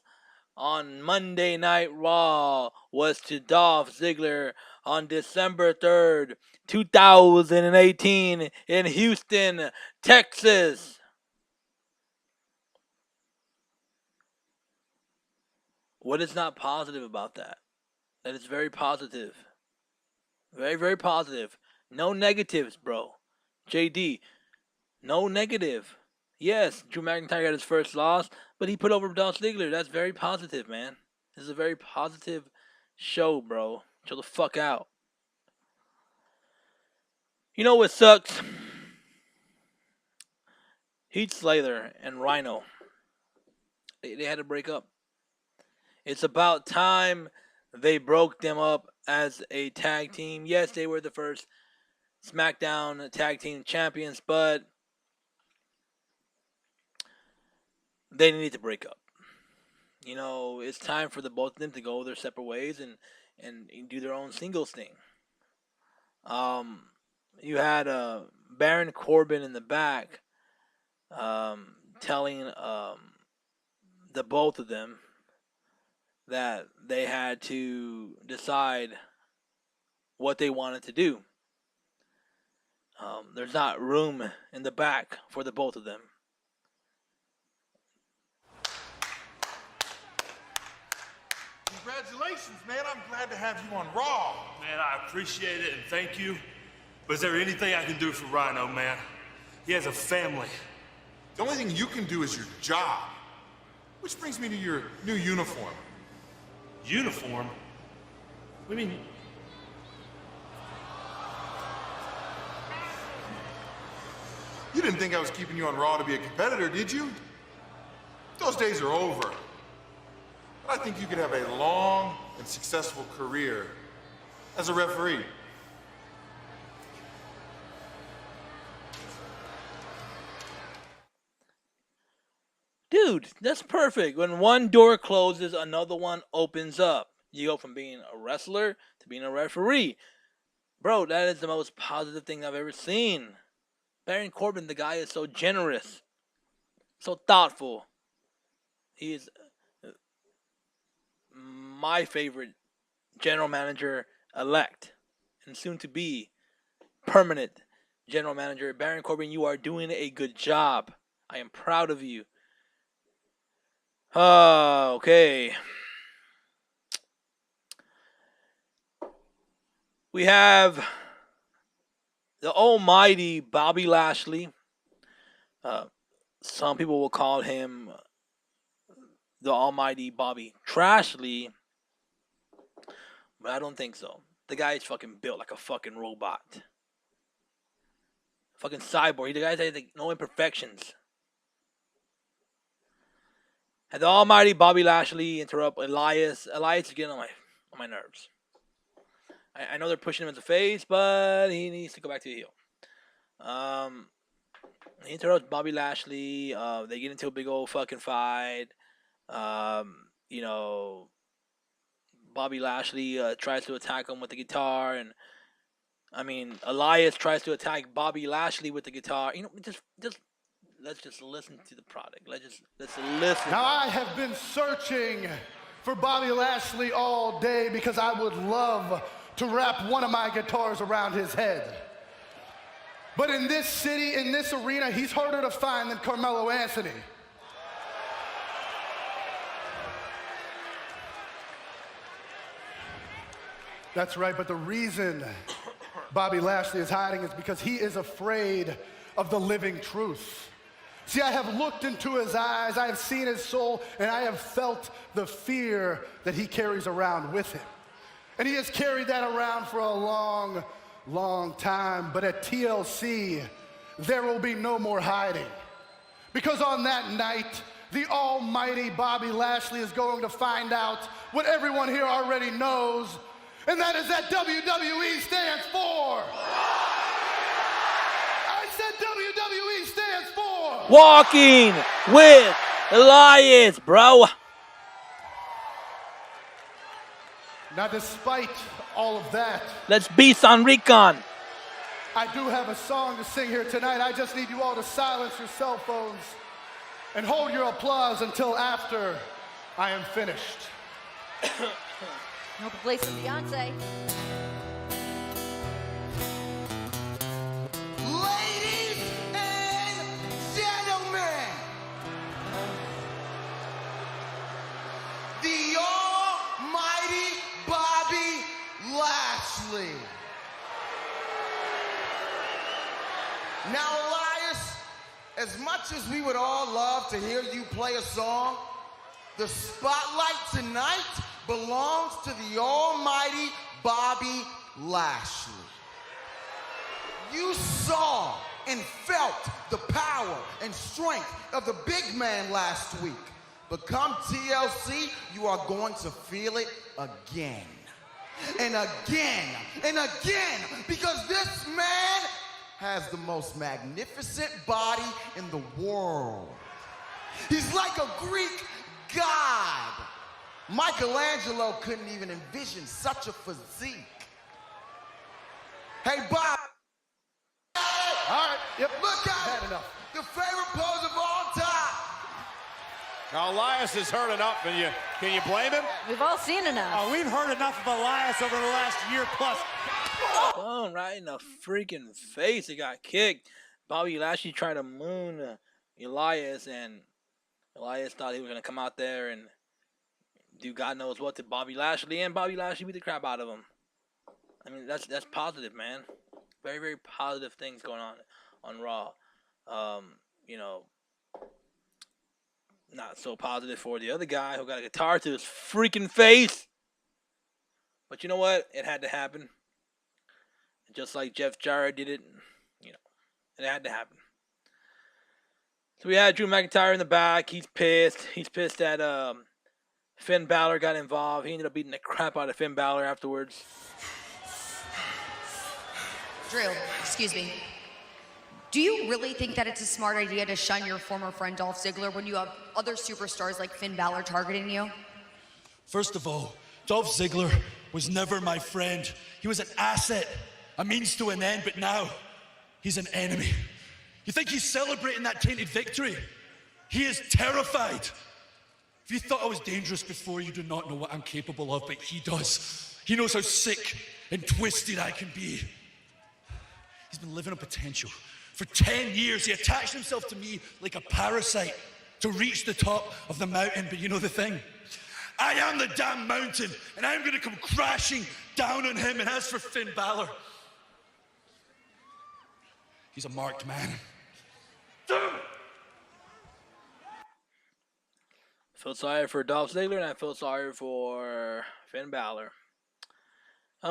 on Monday Night Raw was to Dolph Ziggler on December 3rd, 2018 in Houston, Texas. What is not positive about that? That is very positive. Very, very positive. No negatives, bro. JD, no negative. Yes, Drew McIntyre got his first loss, but he put over Dolph Ziggler. That's very positive, man. This is a very positive show, bro. Chill the fuck out. You know what sucks? Heath Slater and Rhino. They had to break up. It's about time they broke them up as a tag team. Yes, they were the first SmackDown tag team champions, but they need to break up. You know, it's time for the both of them to go their separate ways and do their own singles thing. You had Baron Corbin in the back telling the both of them that they had to decide what they wanted to do. There's not room in the back for the both of them. Congratulations, man. I'm glad to have you on Raw. Man, I appreciate it and thank you. But is there anything I can do for Rhino, man? He has a family. The only thing you can do is your job. Which brings me to your new uniform. Uniform? What do you mean? You didn't think I was keeping you on Raw to be a competitor, did you? Those days are over. But I think you could have a long and successful career as a referee. Dude, that's perfect. When one door closes, another one opens up. You go from being a wrestler to being a referee. Bro, that is the most positive thing I've ever seen. Baron Corbin, the guy is so generous, so thoughtful. He is my favorite general manager elect and soon to be permanent general manager. Baron Corbin, you are doing a good job. I am proud of you. Okay. We have the almighty Bobby Lashley. Some people will call him the almighty Bobby Trashley, but I don't think so. The guy is fucking built like a fucking robot. Fucking cyborg. The guy has like, no imperfections. And the almighty Bobby Lashley interrupt Elias. Elias is getting on my nerves. I know they're pushing him as a face, but he needs to go back to the heel. He interrupts Bobby Lashley. They get into a big old fucking fight. You know, Bobby Lashley tries to attack him with the guitar, and I mean, Elias tries to attack Bobby Lashley with the guitar. You know, just let's just listen to the product. Let's listen. Now, I have been searching for Bobby Lashley all day because I would love to wrap one of my guitars around his head. But in this city, in this arena, he's harder to find than Carmelo Anthony. That's right, but the reason Bobby Lashley is hiding is because he is afraid of the living truth. See, I have looked into his eyes, I have seen his soul, and I have felt the fear that he carries around with him. And he has carried that around for a long, long time. But at TLC, there will be no more hiding. Because on that night, the almighty Bobby Lashley is going to find out what everyone here already knows, and that is that WWE stands for. I said WWE stands for. Walking with Elias, bro. Now, despite all of that, let's be San Recon. I do have a song to sing here tonight. I just need you all to silence your cell phones and hold your applause until after I am finished. No place for Beyonce. Ladies and gentlemen, the almighty Bobby Lashley. Now, Elias, as much as we would all love to hear you play a song, the spotlight tonight belongs to the almighty Bobby Lashley. You saw and felt the power and strength of the big man last week. But come TLC, you are going to feel it again. And again, and again, because this man has the most magnificent body in the world. He's like a Greek god. Michelangelo couldn't even envision such a physique. Hey, Bob. All right, yep. Look out. Had enough. The favorite pose of all time. Now, Elias has heard enough, and can you blame him? We've all seen enough. Oh, we've heard enough of Elias over the last year plus. Boom, right in the freaking face. He got kicked. Bobby Lashley tried to moon Elias, and Elias thought he was going to come out there and do God knows what to Bobby Lashley, and Bobby Lashley beat the crap out of him. I mean, that's positive, man. Very, very positive things going on Raw. You know, not so positive for the other guy who got a guitar to his freaking face. But you know what? It had to happen. Just like Jeff Jarrett did it, you know, it had to happen. So we had Drew McIntyre in the back. He's pissed. He's pissed that Finn Balor got involved. He ended up beating the crap out of Finn Balor afterwards. Drew, excuse me. Do you really think that it's a smart idea to shun your former friend Dolph Ziggler when you have other superstars like Finn Balor targeting you? First of all, Dolph Ziggler was never my friend. He was an asset, a means to an end, but now he's an enemy. You think he's celebrating that tainted victory? He is terrified. If you thought I was dangerous before, you do not know what I'm capable of, but he does. He knows how sick and twisted I can be. He's been living on potential. For 10 years, he attached himself to me like a parasite to reach the top of the mountain. But you know the thing? I am the damn mountain, and I'm going to come crashing down on him. And as for Finn Balor, he's a marked man. I feel sorry for Dolph Ziggler, and I feel sorry for Finn Balor.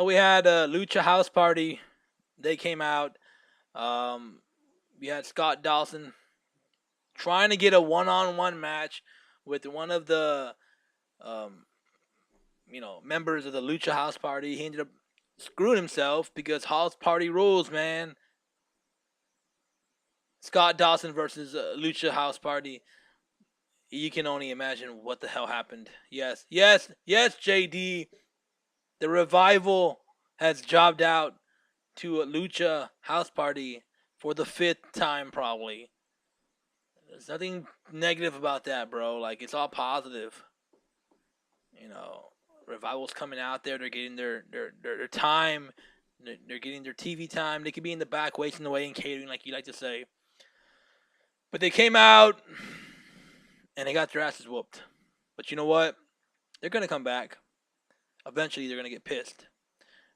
We had a Lucha House Party. They came out. We had Scott Dawson trying to get a one-on-one match with one of the, members of the Lucha House Party. He ended up screwing himself because House Party rules, man. Scott Dawson versus Lucha House Party. You can only imagine what the hell happened. Yes, JD. The Revival has jobbed out to a Lucha House Party for the 5th time, probably. There's nothing negative about that, bro. Like, it's all positive. You know, Revival's coming out there. They're getting their time. They're getting their TV time. They could be in the back wasting away and catering, like you like to say. But they came out, and they got their asses whooped. But you know what? They're going to come back. Eventually, they're going to get pissed.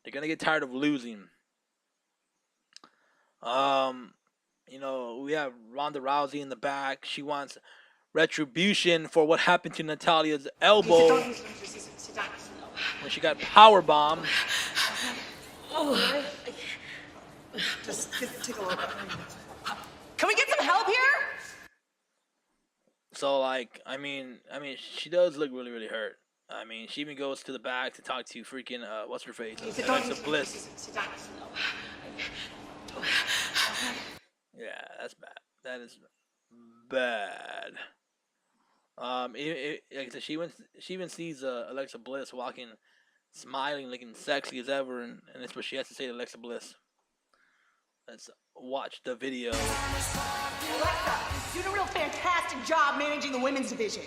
They're going to get tired of losing. We have Ronda Rousey in the back. She wants retribution for what happened to Natalia's elbow when she got powerbombed. Just take a look. Can we get some help here? So, she does look really, really hurt. I mean, she even goes to the back to talk to freaking, what's her face? Alexa Bliss. Yeah, that's bad. That is bad. She even sees Alexa Bliss walking, smiling, looking sexy as ever, and that's what she has to say to Alexa Bliss. Let's watch the video. Alexa, you did a real fantastic job managing the women's division.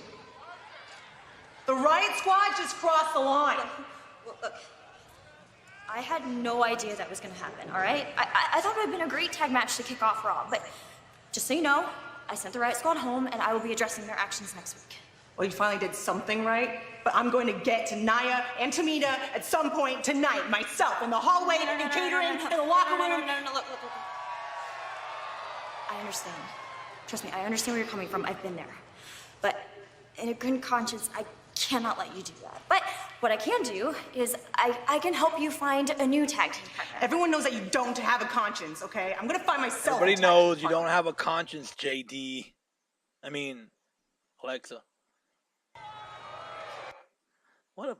The Riot Squad just crossed the line. Look, I had no idea that was going to happen, all right? I thought it would have been a great tag match to kick off Raw, but just so you know, I sent the Riot Squad home, and I will be addressing their actions next week. Well, you finally did something right, but I'm going to get to Nia and Tamina at some point tonight, myself, in the hallway, in catering, in the locker room. Look. I understand. Trust me, I understand where you're coming from. I've been there. But in a good conscience, I cannot let you do that. But what I can do is I can help you find a new tag team partner. Everyone knows that you don't have a conscience, okay? I'm gonna find myself. Everybody knows you don't have a conscience, JD. I mean, Alexa. What a bitch.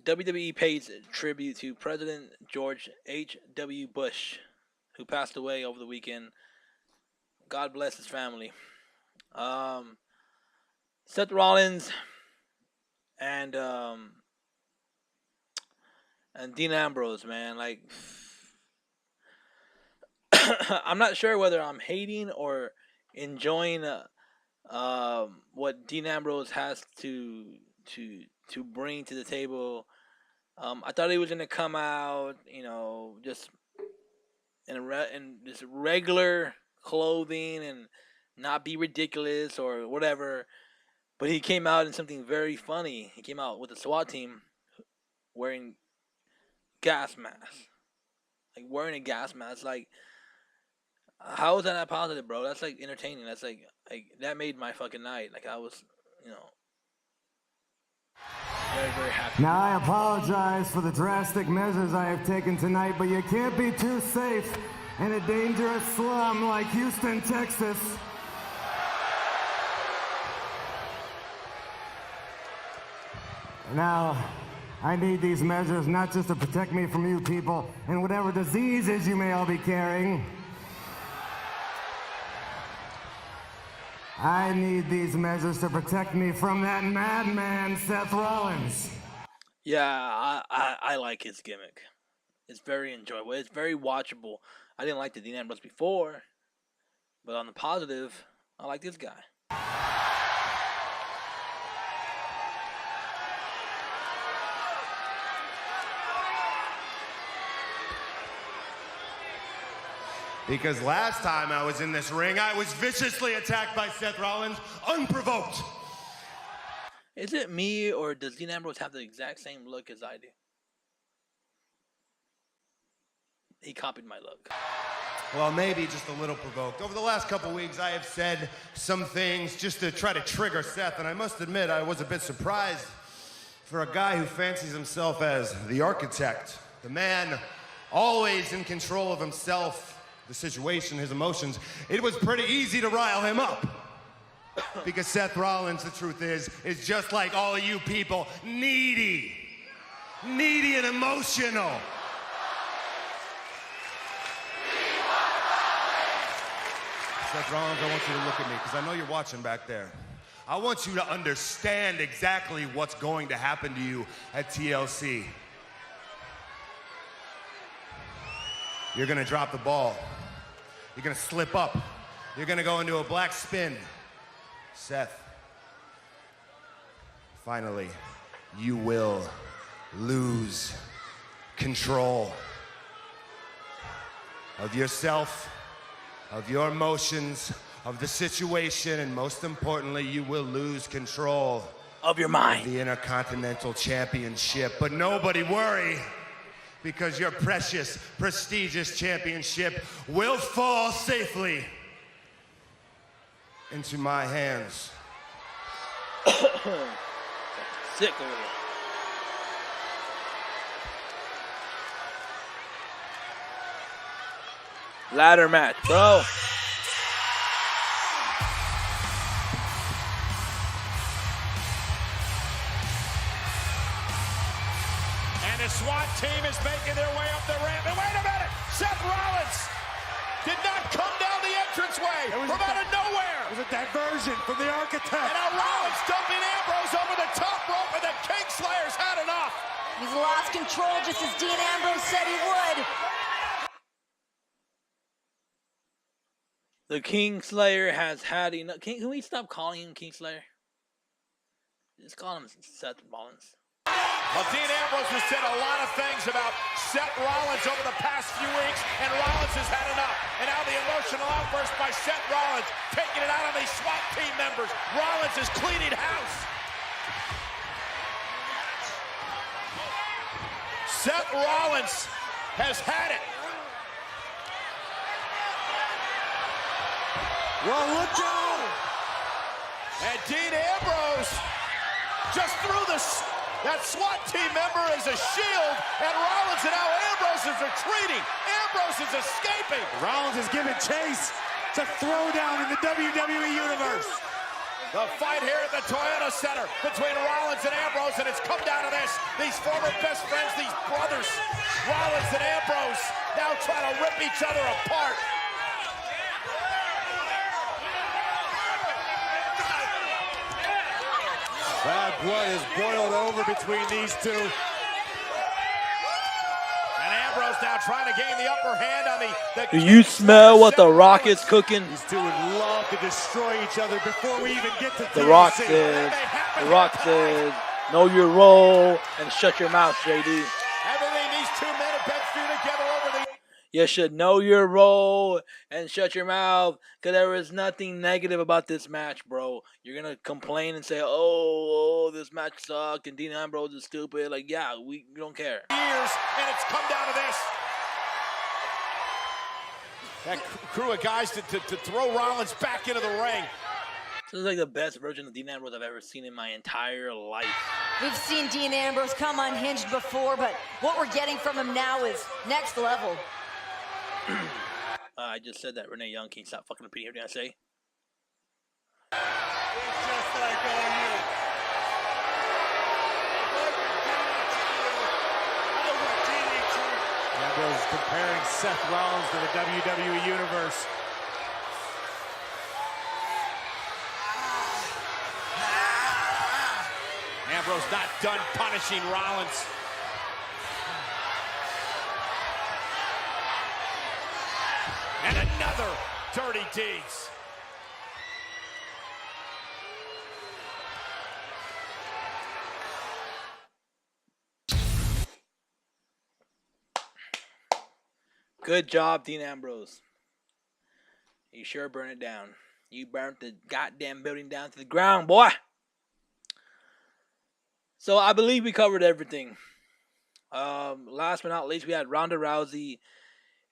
WWE pays tribute to President George H.W. Bush, who passed away over the weekend. God bless his family. Seth Rollins and Dean Ambrose, man, like I'm not sure whether I'm hating or enjoying what Dean Ambrose has to bring to the table. I thought he was gonna come out, you know, just in just regular clothing and not be ridiculous or whatever. But he came out in something very funny. He came out with the SWAT team wearing gas masks. Like wearing a gas mask. Like, how is that not positive, bro? That's like entertaining. That's like that made my fucking night. Like I was, you know, very, very happy. Now I apologize for the drastic measures I have taken tonight, but you can't be too safe in a dangerous slum like Houston, Texas. Now, I need these measures not just to protect me from you people and whatever diseases you may all be carrying. I need these measures to protect me from that madman, Seth Rollins. Yeah, I like his gimmick. It's very enjoyable. It's very watchable. I didn't like the Dean Ambrose before, but on the positive, I like this guy. Because last time I was in this ring, I was viciously attacked by Seth Rollins, unprovoked. Is it me, or does Dean Ambrose have the exact same look as I do? He copied my look. Well, maybe just a little provoked. Over the last couple weeks, I have said some things just to try to trigger Seth, and I must admit I was a bit surprised for a guy who fancies himself as the architect, the man always in control of himself, the situation, his emotions. It was pretty easy to rile him up. Because Seth Rollins, the truth is just like all of you people, needy and emotional. Seth Rollins, I want you to look at me, because I know you're watching back there. I want you to understand exactly what's going to happen to you at TLC. You're gonna drop the ball. You're gonna slip up. You're gonna go into a black spin. Seth, finally, you will lose control of yourself, of your emotions, of the situation, and most importantly, you will lose control of your mind, of the Intercontinental Championship. But nobody worry, because your precious, prestigious championship will fall safely into my hands. Sick over there. Ladder match, bro. And the SWAT team is making their way up the ramp. And wait a minute! Seth Rollins did not come down the entranceway from out of nowhere. It was a diversion from the architect. And now Rollins dumping Ambrose over the top rope, and the Kingslayer's had enough. He's lost control just as Dean Ambrose said he would. The Kingslayer has had enough. Can we stop calling him Kingslayer? Just call him Seth Rollins. Well, Dean Ambrose has said a lot of things about Seth Rollins over the past few weeks, and Rollins has had enough. And now the emotional outburst by Seth Rollins, taking it out on these SWAT team members. Rollins is cleaning house. Seth Rollins has had it. Well, look out! And Dean Ambrose just threw that SWAT team member as a shield, and Rollins and now Ambrose is retreating. Ambrose is escaping. Rollins is giving chase. It's a throwdown in the WWE Universe. The fight here at the Toyota Center between Rollins and Ambrose, and it's come down to this. These former best friends, these brothers, Rollins and Ambrose, now trying to rip each other apart. Bad blood is boiled over between these two. And Ambrose now trying to gain the upper hand on the Do you smell what The Rock is cooking? These two would love to destroy each other before we even get to The Rock TLC. says, know your role and shut your mouth, JD. Everything these two men have been through together over the... You should know your role and shut your mouth, because there is nothing negative about this match, bro. You're going to complain and say, oh, this match sucked and Dean Ambrose is stupid. Like, yeah, we don't care. Years, and it's come down to this. That crew of guys to throw Rollins back into the ring. This is like the best version of Dean Ambrose I've ever seen in my entire life. We've seen Dean Ambrose come unhinged before, but what we're getting from him now is next level. I just said that. Renee Young, can you stop fucking repeating everything I say? Ambrose is comparing Seth Rollins to the WWE Universe. Ambrose not done punishing Rollins. And another dirty deeds. Good job, Dean Ambrose. You sure burned it down. You burnt the goddamn building down to the ground, boy. So I believe we covered everything. Last but not least, we had Ronda Rousey,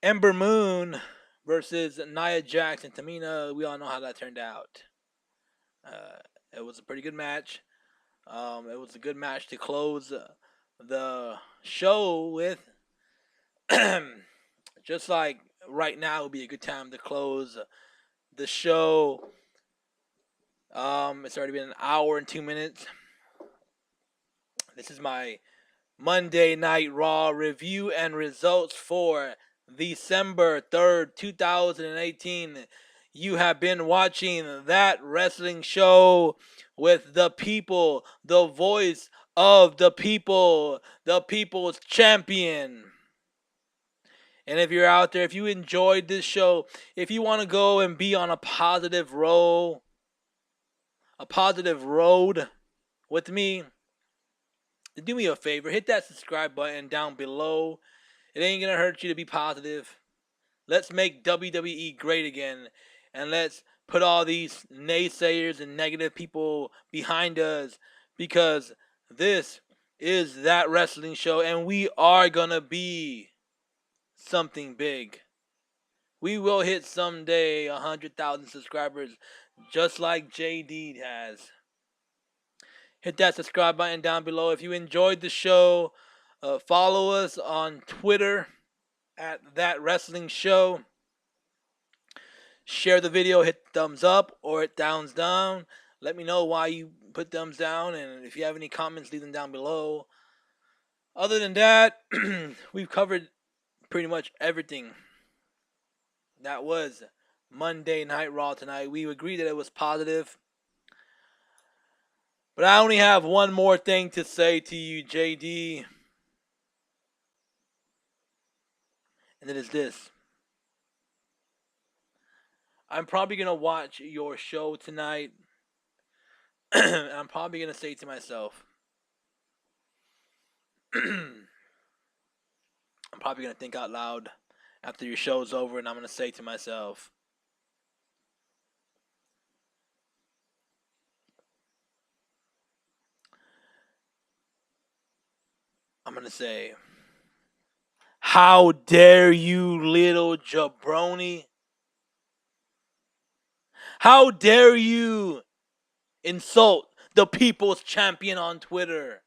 Ember Moon versus Nia Jax and Tamina. We all know how that turned out. It was a pretty good match. It was a good match to close the show with. Just like right now would be a good time to close the show. It's already been an hour and 2 minutes. This is my Monday Night Raw review and results for December 3rd, 2018. You have been watching That Wrestling Show with the people, the voice of the people, the people's champion. And if you're out there, if you enjoyed this show, if you want to go and be on a positive road with me, then do me a favor. Hit that subscribe button down below. It ain't going to hurt you to be positive. Let's make WWE great again. And let's put all these naysayers and negative people behind us. Because this is That Wrestling Show. And we are going to be something big. We will hit someday 100,000 subscribers, just like JD has. Hit that subscribe button down below. If you enjoyed the show, follow us on Twitter at That Wrestling Show. Share the video, hit thumbs up or hit thumbs down. Let me know why you put thumbs down, and if you have any comments, leave them down below. Other than that, we've covered pretty much everything. That was Monday Night Raw tonight. We agreed that it was positive. But I only have one more thing to say to you, JD. And it is this. I'm probably going to watch your show tonight. And I'm probably going to say to myself, I'm probably going to think out loud after your show's over, and I'm going to say to myself, I'm going to say, how dare you, little jabroni? How dare you insult the people's champion on Twitter?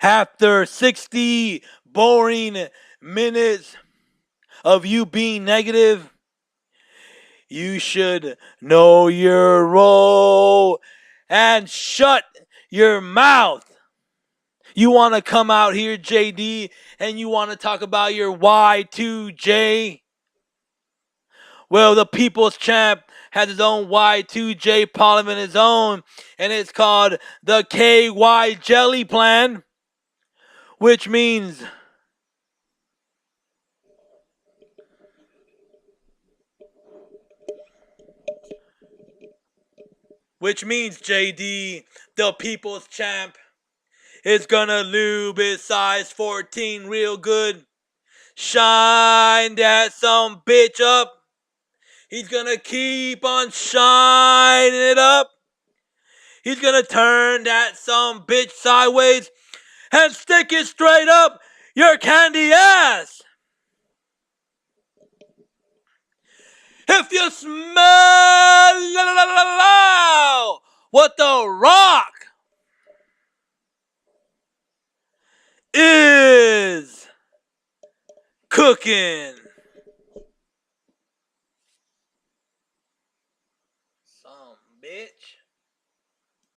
After 60 boring minutes of you being negative, you should know your role and shut your mouth. You want to come out here, JD, and you want to talk about your Y2J? Well, the People's Champ has his own Y2J Parliament, his own, and it's called the KY Jelly Plan, which means JD, the People's Champ, is gonna lube his size 14 real good, shine that some bitch up. He's gonna keep on shining it up. He's gonna turn that some bitch sideways and stick it straight up your candy ass. If you smell what The Rock is cooking.